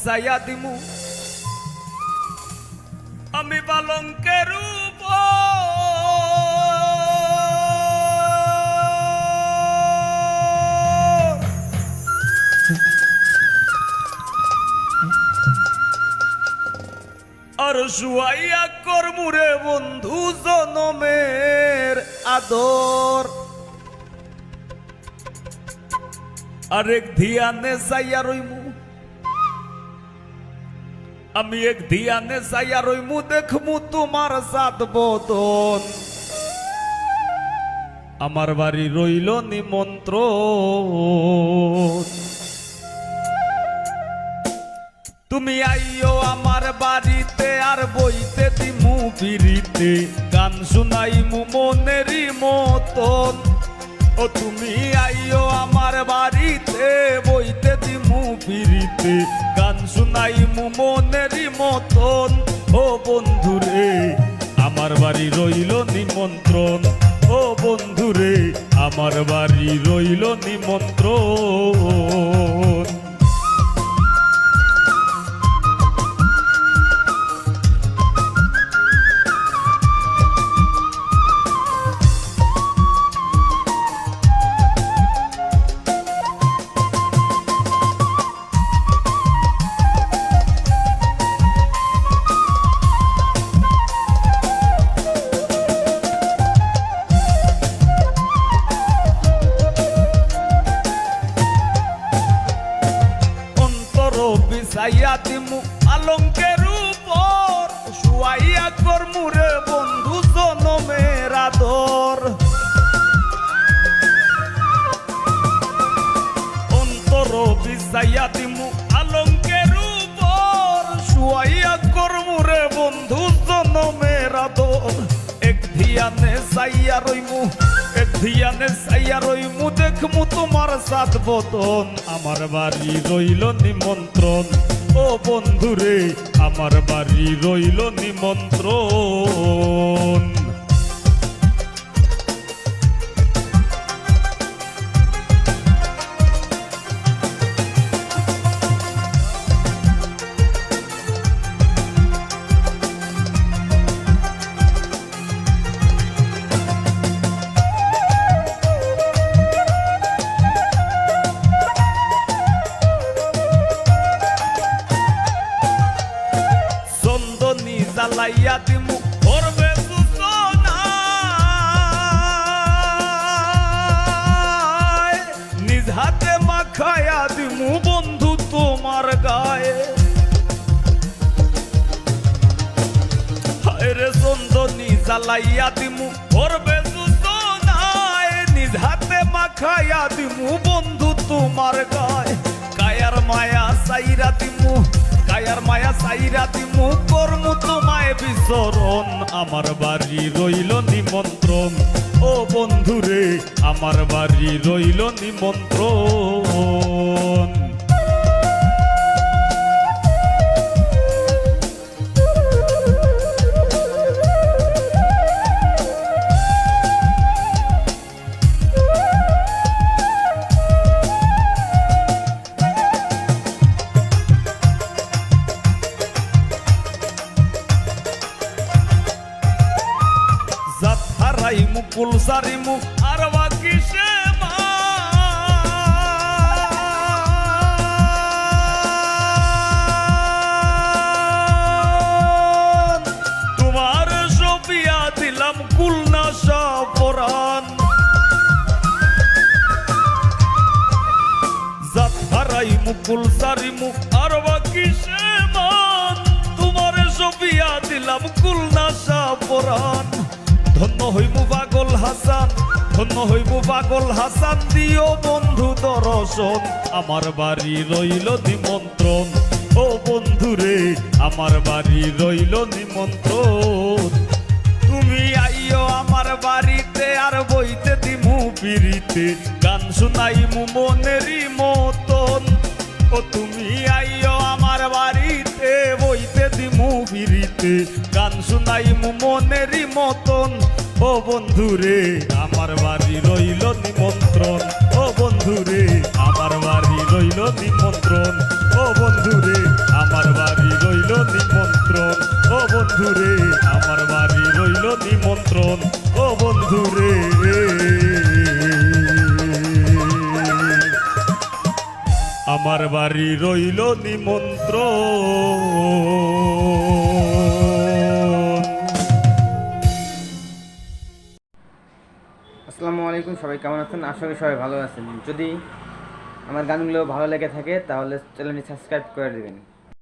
নেশাইয়া দিমু আমি পালঙ্কের আর শুয়াইয়া করমুরে বন্ধু জনমের আদর আরেক ধিয়ানে চাইয়া রইমু আমি এক ধিয়ানে চাইয়া রইমু দেখমু তোমার সাত বদন আমার বাড়ি রইল নিমন্ত্রণ তুমি আইও আমার বাড়িতে আর বইতে দিমু পিরিতে গান শুনাইমু মনেরই মতন ও তুমি আইও আমার বাড়িতে বইতে দিমু পিরিতে গান শুনাইমু মনেরই মতন ও বন্ধুরে আমার বাড়ি রইল নিমন্ত্রণ ও বন্ধুরে আমার বাড়ি রইল নিমন্ত্রণ বিছাইয়া দিমু আলঙ্কের উপর শুয়াইয়া করমুরে বন্ধু জনমের আদর অন্তর বিছাইয়া দিমু আলঙ্কের উপর শুয়াইয়া করমুরে বন্ধু জনমের আদর এক ধিয়ানে চাইয়া রইমু এক ধিয়ানে চাইয়া রইমু দেখমু তোমার সাত বদন আমার বাড়ি রইল নিমন্ত্রণ ও বন্ধুরে আমার বাড়ি রইল নিমন্ত্রণ জ্বালাইয়া দিমু করবে সূচনা নিজ হাতে মাখাইয়া দিমু বন্ধু তোমার গায়ে হায় রে চন্দনী জ্বালাইয়া দিমু করবে সূচনা নিজ হাতে মাখাইয়া দিমু বন্ধু তোমার গায়ে কায়ার মায়া সাইরা দিমু কায়ার মায়া সাইরা দিমু করমু তোমায় বিচরণ আমার বাড়ি রইল নিমন্ত্রণ ও বন্ধুরে আমার বাড়ি রইল নিমন্ত্রণ মুকুল সারিমু আর বাকি সে তোমার সপিয়া দিলাম কুলনাশা পরাণ জাত হারাই মুকুল সারিমু আর বাকি সে তোমার সপিয়া দিলাম কুলনাশা পরাণ ধন্য হইমু পাগল হাসান ধন্য হইমু পাগল হাসান দিও বন্ধু দর্শন আমার বাড়ি রইল নিমন্ত্রণ ও বন্ধুরে আমার বাড়ি রইল নিমন্ত্রণ তুমি আইও আমার বাড়িতে আর বইতে দিমু পিরিতে গান শুনাইমু মনেরই মতন ও তুমি আইও আমার বাড়িতে বইতে দিমু পিরিতে গান শুনাইমু মনেরই মতন ও বন্ধুরে আমার বাড়ি রইল নিমন্ত্রণ ও বন্ধুরে আমার বাড়ি রইল নিমন্ত্রণ ও বন্ধুরে বন্ধুরে আমার বাড়ি রইল নিমন্ত্রণ। আসসালামু আলাইকুম, সবাই কেমন আছেন? আশা করি সবাই ভালো আছেন। যদি আমার গানগুলো ভালো লেগে থাকে তাহলে চ্যানেলটি সাবস্ক্রাইব করে দেবেন।